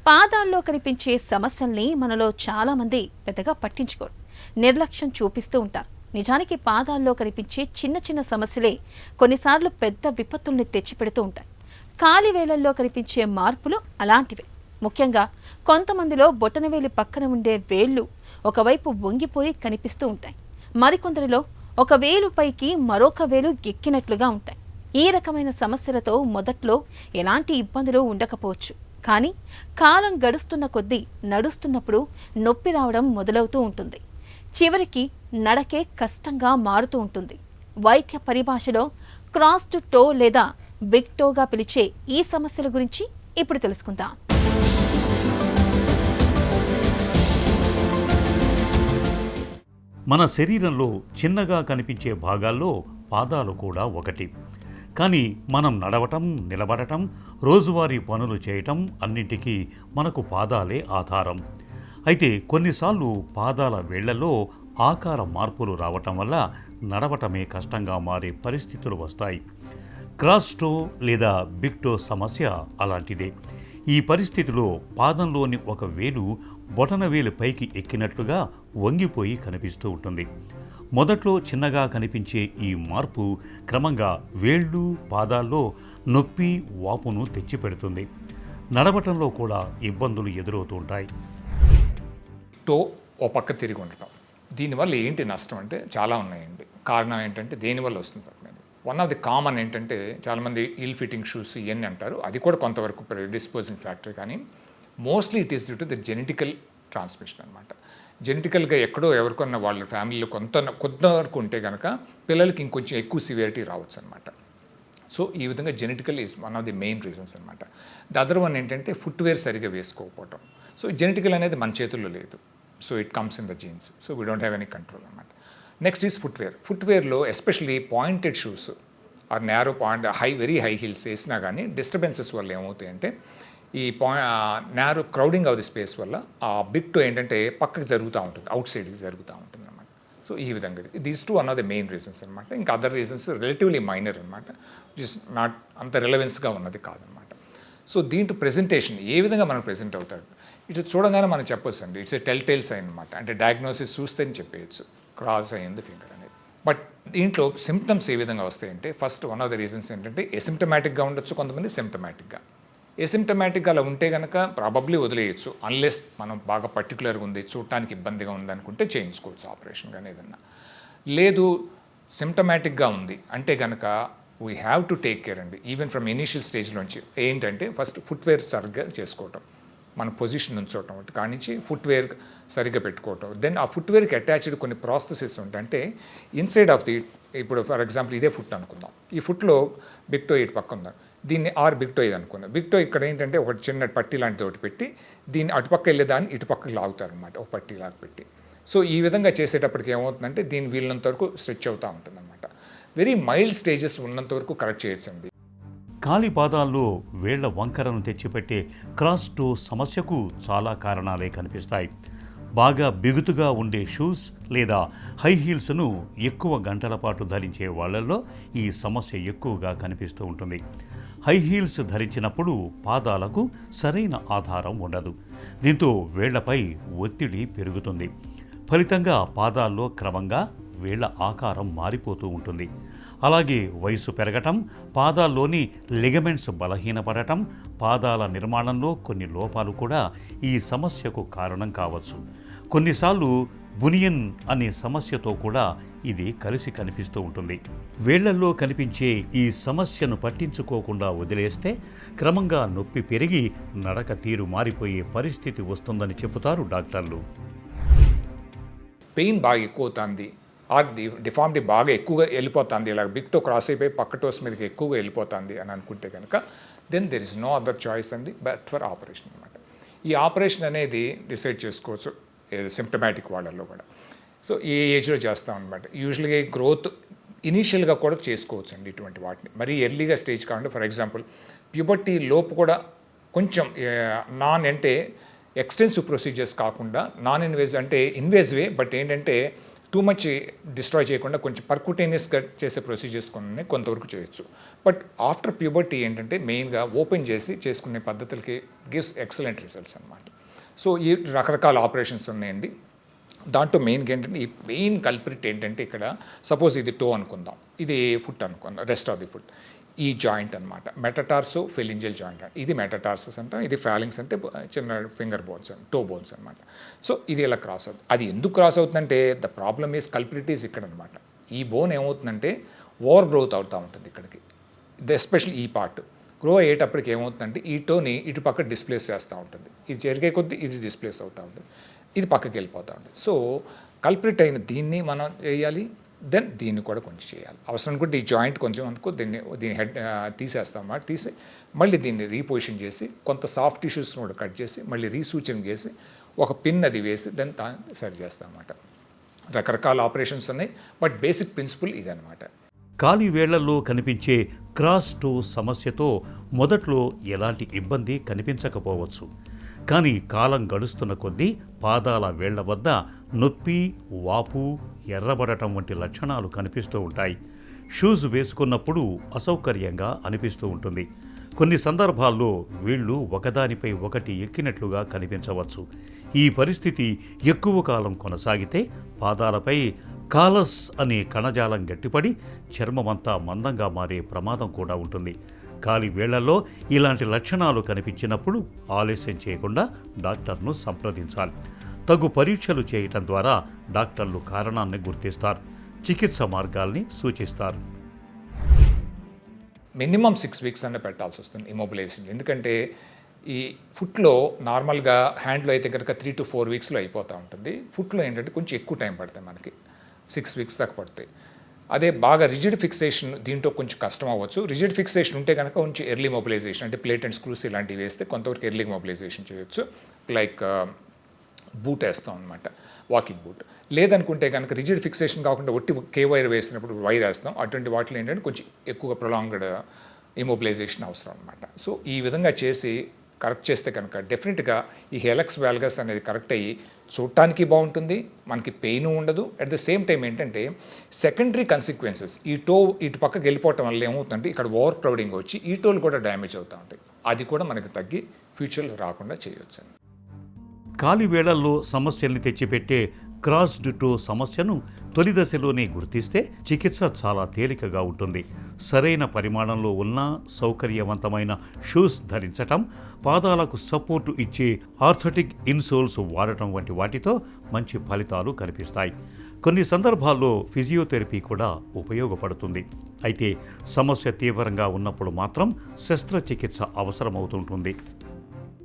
పాదాల్లో కనిపించే సమస్యల్ని మనలో చాలామంది పెద్దగా పట్టించుకోరు, నిర్లక్ష్యం చూపిస్తూ ఉంటారు. నిజానికి పాదాల్లో కనిపించే చిన్న చిన్న సమస్యలే కొన్నిసార్లు పెద్ద విపత్తుల్ని తెచ్చిపెడుతూ ఉంటాయి. కాలి వేళల్లో కనిపించే మార్పులు అలాంటివే. ముఖ్యంగా కొంతమందిలో బొటనవేలి పక్కన ఉండే వేళ్లు ఒకవైపు వంగిపోయి కనిపిస్తూ ఉంటాయి. మరికొందరిలో ఒక వేలు పైకి మరొక వేలు ఎక్కినట్లుగా ఉంటాయి. ఈ రకమైన సమస్యలతో మొదట్లో ఎలాంటి ఇబ్బందులు ఉండకపోవచ్చు, కానీ కాలం గడుస్తున్న కొద్దీ నడుస్తున్నప్పుడు నొప్పి రావడం మొదలవుతూ ఉంటుంది. చివరికి నడకే కష్టంగా మారుతూ ఉంటుంది. వైద్య పరిభాషలో క్రాస్డ్ టో లేదా బిగ్ టోగా పిలిచే ఈ సమస్యల గురించి ఇప్పుడు తెలుసుకుందాం. మన శరీరంలో చిన్నగా కనిపించే భాగాల్లో పాదాలు కూడా ఒకటి. కానీ మనం నడవటం, నిలబడటం, రోజువారీ పనులు చేయటం అన్నింటికీ మనకు పాదాలే ఆధారం. అయితే కొన్నిసార్లు పాదాల వేళ్లలో ఆకార మార్పులు రావటం వల్ల నడవటమే కష్టంగా మారే పరిస్థితులు వస్తాయి. క్రాస్ టో లేదా బిగ్ టో సమస్య అలాంటిదే. ఈ పరిస్థితిలో పాదంలోని ఒక వేలు బొటనవేలు పైకి ఎక్కినట్లుగా వంగిపోయి కనిపిస్తూ ఉంటుంది. మొదట్లో చిన్నగా కనిపించే ఈ మార్పు క్రమంగా వేళ్ళు, పాదాల్లో నొప్పి, వాపును తెచ్చిపెడుతుంది. నడవటంలో కూడా ఇబ్బందులు ఎదురవుతూ ఉంటాయి. టో ఓ పక్క తిరిగి ఉండటం, దీనివల్ల ఏంటి నష్టం అంటే చాలా ఉన్నాయండి. కారణం ఏంటంటే దేనివల్ల వస్తుంది అనేది వన్ ఆఫ్ ది కామన్ ఏంటంటే చాలామంది ఇల్ ఫిట్టింగ్ షూస్ ఇవన్నీ అంటారు. అది కూడా కొంతవరకు డిస్పోజింగ్ ఫ్యాక్టర్, కానీ mostly it is due to the genetical transmission అనమాట. జెనెటికల్గా ఎక్కడో ఎవరికొన్న వాళ్ళ ఫ్యామిలీలో కొంతవరకు ఉంటే కనుక పిల్లలకి ఇంకొంచెం ఎక్కువ సివియారిటీ రావచ్చు అనమాట. సో ఈ విధంగా genetical is one of the main reasons అనమాట. ది అదర్ వన్ ఏంటంటే ఫుట్వేర్ సరిగా వేసుకోకపోవటం. సో జెనెటికల్ అనేది మన చేతుల్లో లేదు. So it comes in the genes. So we don't have any control అనమాట. Next is footwear. ఫుట్వేర్లో especially pointed shoes are narrow point very high heels వేసినా కానీ డిస్టర్బెన్సెస్ వల్ల ఏమవుతాయంటే ఈ narrow crowding of the space వల్ల ఆ బిగ్ టో ఏంటంటే పక్కకి జరుగుతూ ఉంటుంది, అవుట్ సైడ్కి జరుగుతూ ఉంటుంది అనమాట. సో ఈ విధంగా these two one of the main reasons అనమాట. ఇంకా అదర్ రీజన్స్ రిలేటివ్లీ మైనర్ అనమాట, విచ్ ఇస్ నాట్ అంత రిలవెన్స్గా ఉన్నది కాదనమాట. సో దీంట్లో ప్రెజెంటేషన్ ఏ విధంగా మనకు ప్రెజెంట్ అవుతాడు ఇట్లా చూడగానే మనం చెప్పొచ్చు అండి, ఇట్స్ ఏ టెల్ సైన్ అనమాట. అంటే డయాగ్నోసిస్ చూస్తేనే చెప్పేయచ్చు క్రాస్ అయ్యింది ఫింగర్ అనేది. బట్ దీంట్లో సిమ్టమ్స్ ఏ విధంగా వస్తాయంటే first one of the reasons ఏంటంటే ఎసిమ్టమాటిక్గా ఉండొచ్చు, కొంతమంది సిమ్టమాటిక్గా. ఎసిమ్టమాటిక్గా అలా ఉంటే కనుక ప్రాబబ్లీ వదిలేయచ్చు, అన్లెస్ మనం బాగా పర్టికులర్గా ఉంది, చూడటానికి ఇబ్బందిగా ఉంది అనుకుంటే చేయించుకోవచ్చు ఆపరేషన్ కానీ ఏదన్నా. లేదు సిమ్టమాటిక్గా ఉంది అంటే కనుక we have to take care అండి, ఈవెన్ ఫ్రమ్ ఇనీషియల్ స్టేజ్లోంచి. ఏంటంటే ఫస్ట్ ఫుట్వేర్ సరిగ్గా చేసుకోవటం, మన పొజిషన్ ఉంచోవటం, కాడి నుంచి ఫుట్వేర్ సరిగ్గా పెట్టుకోవటం. దెన్ ఆ ఫుట్వేర్కి అటాచ్డ్ కొన్ని ప్రాసెసెస్ ఉంటాయి. అంటే ఇన్సైడ్ ఆఫ్ ది, ఇప్పుడు ఫర్ ఎగ్జాంపుల్ ఇదే ఫుట్ అనుకుందాం, ఈ ఫుట్లో బిగ్ టో ఇటు పక్క ఉందా, దీన్ని ఆర్ బిగ్ టో ఇది అనుకుందాం. బిగ్ టో ఇక్కడ ఏంటంటే ఒక చిన్న పట్టీ లాంటిది ఒకటి పెట్టి దీన్ని అటుపక్క వెళ్ళేదాన్ని ఇటుపక్కకి లాగుతారనమాట, ఒక పట్టీ లాగా పెట్టి. సో ఈ విధంగా చేసేటప్పటికి ఏమవుతుందంటే దీన్ని వీళ్ళంత వరకు స్ట్రెచ్ అవుతూ ఉంటుంది అనమాట. వెరీ మైల్డ్ స్టేజెస్ ఉన్నంత వరకు కరెక్ట్ చేయొచ్చండి. కాలి పాదాల్లో వేళ్ల వంకరను తెచ్చిపెట్టే క్రాస్ టో సమస్యకు చాలా కారణాలే కనిపిస్తాయి. బాగా బిగుతుగా ఉండే షూస్ లేదా హై హీల్స్ను ఎక్కువ గంటల పాటు ధరించే వాళ్ళల్లో ఈ సమస్య ఎక్కువగా కనిపిస్తూ ఉంటుంది. హై హీల్స్ ధరించినప్పుడు పాదాలకు సరైన ఆధారం ఉండదు. దీంతో వేళ్లపై ఒత్తిడి పెరుగుతుంది. ఫలితంగా పాదాల్లో క్రమంగా వేళ్ల ఆకారం మారిపోతూ ఉంటుంది. అలాగే వయసు పెరగటం, పాదాల్లోని లిగమెంట్స్ బలహీనపడటం, పాదాల నిర్మాణంలో కొన్ని లోపాలు కూడా ఈ సమస్యకు కారణం కావచ్చు. కొన్నిసార్లు బునియన్ అనే సమస్యతో కూడా ఇది కలిసి కనిపిస్తూ ఉంటుంది. వేళ్లల్లో కనిపించే ఈ సమస్యను పట్టించుకోకుండా వదిలేస్తే క్రమంగా నొప్పి పెరిగి నడక తీరు మారిపోయే పరిస్థితి వస్తుందని చెబుతారు డాక్టర్లు. పెయిన్ బాగా ఎక్కువ అవుతుంది, ఆర్ డిఫార్మిటీ బాగా ఎక్కువగా వెళ్ళిపోతుంది, ఇలా బిగ్ టో క్రాస్ అయిపోయి పక్క టోస్ మీదకి ఎక్కువగా వెళ్ళిపోతుంది అని అనుకుంటే కనుక then there is no other choice అండి బట్ ఫర్ ఆపరేషన్ అనమాట. ఈ ఆపరేషన్ అనేది డిసైడ్ చేసుకోవచ్చు సిమ్టమాటిక్ వాళ్ళల్లో కూడా. సో ఏ ఏజ్లో చేస్తాం అనమాట. యూజువల్గా గ్రోత్ ఇనీషియల్గా కూడా చేసుకోవచ్చు అండి ఇటువంటి వాటిని. మరీ ఎర్లీగా స్టేజ్ కాకుండా ఫర్ ఎగ్జాంపుల్ ప్యూబర్టీ లోపు కూడా కొంచెం నాన్ అంటే ఎక్స్టెన్సివ్ ప్రొసీజర్స్ కాకుండా నాన్ ఇన్వేజివ్ అంటే ఇన్వేజివే, బట్ ఏంటంటే టూ మచ్ డిస్ట్రాయ్ చేయకుండా కొంచెం పర్కుటేనియస్గా చేసే ప్రొసీజర్స్ కొన్ని కొంతవరకు చేయొచ్చు. బట్ ఆఫ్టర్ ప్యూబర్టీ ఏంటంటే మెయిన్గా ఓపెన్ చేసి చేసుకునే పద్ధతులకి గివ్స్ ఎక్సలెంట్ రిజల్ట్స్ అనమాట. సో ఈ రకరకాల ఆపరేషన్స్ ఉన్నాయండి. దాంట్లో మెయిన్గా ఏంటంటే ఈ మెయిన్ కల్ప్రిట్ ఏంటంటే ఇక్కడ సపోజ్ ఇది టో అనుకుందాం, ఇది ఫుట్ అనుకుందాం, రెస్ట్ ఆఫ్ ది ఫుట్. ఈ జాయింట్ అనమాట మెటటార్సో ఫెలింజియల్ జాయింట్ అంటే ఇది మెటటార్సస్ అంటాం, ఇది ఫాలింగ్స్ అంటే చిన్న ఫింగర్ బోన్స్ టో బోన్స్ అనమాట. సో ఇది ఇలా క్రాస్ అవుతుంది. అది ఎందుకు క్రాస్ అవుతుందంటే ద ప్రాబ్లమ్ ఈజ్ కల్ప్రిటీస్ ఇక్కడ అనమాట. ఈ బోన్ ఏమవుతుందంటే ఓవర్ గ్రోత్ అవుతూ ఉంటుంది ఇక్కడికి, ఎస్పెషల్లీ ఈ పార్ట్ గ్రో అయ్యేటప్పటికి ఏమవుతుందంటే ఈ టోని ఇటు పక్క డిస్ప్లేస్ చేస్తూ ఉంటుంది. ఇది జరిగే కొద్దీ ఇది డిస్ప్లేస్ అవుతూ ఉంటుంది, ఇది పక్కకి వెళ్ళిపోతూ ఉంటుంది. సో కల్ప్రిట్ అయిన దీన్ని మనం చేయాలి, దెన్ దీన్ని కూడా కొంచెం చేయాలి. అవసరం అనుకుంటే ఈ జాయింట్ కొంచెం అనుకో దీని హెడ్ తీసేస్తాం అన్నమాట. తీసి మళ్ళీ దీన్ని రీపొజిషన్ చేసి కొంత సాఫ్ట్ టిష్యూస్ కూడా కట్ చేసి మళ్ళీ రీసూచన చేసి ఒక పిన్ అది వేసి దాన్ని సరి చేస్తాం అన్నమాట. రకరకాల ఆపరేషన్స్ ఉన్నాయి, బట్ బేసిక్ ప్రిన్సిపల్ ఇదన్నమాట. కాలి వేళ్లలో కనిపించే క్రాస్ టో సమస్యతో మొదట్లో ఎలాంటి ఇబ్బంది కనిపించకపోవచ్చు. కానీ కాలం గడుస్తున్న కొద్దీ పాదాల వేళ్ల వద్ద నొప్పి, వాపు, ఎర్రబడటం వంటి లక్షణాలు కనిపిస్తూ ఉంటాయి. షూస్ వేసుకున్నప్పుడు అసౌకర్యంగా అనిపిస్తూ ఉంటుంది. కొన్ని సందర్భాల్లో వీళ్ళు ఒకదానిపై ఒకటి ఎక్కినట్లుగా కనిపించవచ్చు. ఈ పరిస్థితి ఎక్కువ కాలం కొనసాగితే పాదాలపై కాలస్ అనే కణజాలం గట్టిపడి చర్మమంతా మందంగా మారే ప్రమాదం కూడా ఉంటుంది. కాలి వేళ్లలో ఇలాంటి లక్షణాలు కనిపించినప్పుడు ఆలస్యం చేయకుండా డాక్టర్ను సంప్రదించాలి. తగు పరీక్షలు చేయటం ద్వారా డాక్టర్లు కారణాన్ని గుర్తిస్తారు, చికిత్స మార్గాల్ని సూచిస్తారు. మినిమం 6 వీక్స్ అన్న పెట్టాల్సి వస్తుంది ఇమొబిలైజేషన్. ఎందుకంటే ఈ ఫుట్లో నార్మల్గా హ్యాండ్లో అయితే కనుక 3 to 4 వీక్స్లో అయిపోతూ ఉంటుంది. ఫుట్లో ఏంటంటే కొంచెం ఎక్కువ టైం పడుతుంది, మనకి 6 వీక్స్ దాకా పడుతాయి. అదే బాగా రిజిడ్ ఫిక్సేషన్ దీంట్లో కొంచెం కష్టం అవ్వచ్చు. రిజిడ్ ఫిక్సేషన్ ఉంటే కనుక కొంచెం ఎర్లీ మొబిలైజేషన్ అంటే ప్లేట్ అండ్ స్క్రూస్ ఇలాంటివి వేస్తే కొంతవరకు ఎర్లీ మొబిలైజేషన్ చేయొచ్చు. లైక్ బూట్ వేస్తాం అనమాట, వాకింగ్ బూట్. లేదనుకుంటే కనుక రిజిడ్ ఫిక్సేషన్ కాకుండా ఒట్టి కే వైర్ వేసినప్పుడు వైర్ వేస్తాం. అటువంటి వాటిలో ఏంటంటే కొంచెం ఎక్కువగా ప్రొలాంగ్డ్ ఇమొబిలైజేషన్ అవసరం అనమాట. సో ఈ విధంగా చేసి కరెక్ట్ చేస్తే కనుక డెఫినెట్గా ఈ హెలక్స్ వాల్గస్ అనేది కరెక్ట్ అయ్యి చూడటానికి బాగుంటుంది, మనకి పెయిన్ ఉండదు. అట్ ద సేమ్ టైం ఏంటంటే సెకండరీ కన్సిక్వెన్సెస్ ఈ టో ఇటు పక్కకి వెళ్ళిపోవటం వల్ల ఏమవుతుందంటే ఇక్కడ ఓవర్ క్రౌడింగ్ వచ్చి ఈ టోలు కూడా డ్యామేజ్ అవుతూ ఉంటాయి. అది కూడా మనకి తగ్గి ఫ్యూచర్లో రాకుండా చేయవచ్చు. కాలి వేళ్లలో సమస్యల్ని తెచ్చిపెట్టే క్రాస్డ్ టో సమస్యను తొలి దశలోనే గుర్తిస్తే చికిత్స చాలా తేలికగా ఉంటుంది. సరైన పరిమాణంలో ఉన్న సౌకర్యవంతమైన షూస్ ధరించటం, పాదాలకు సపోర్టు ఇచ్చే ఆర్థోటిక్ ఇన్సోల్స్ వాడటం వంటి వాటితో మంచి ఫలితాలు కనిపిస్తాయి. కొన్ని సందర్భాల్లో ఫిజియోథెరపీ కూడా ఉపయోగపడుతుంది. అయితే సమస్య తీవ్రంగా ఉన్నప్పుడు మాత్రం శస్త్రచికిత్స అవసరమవుతుంటుంది.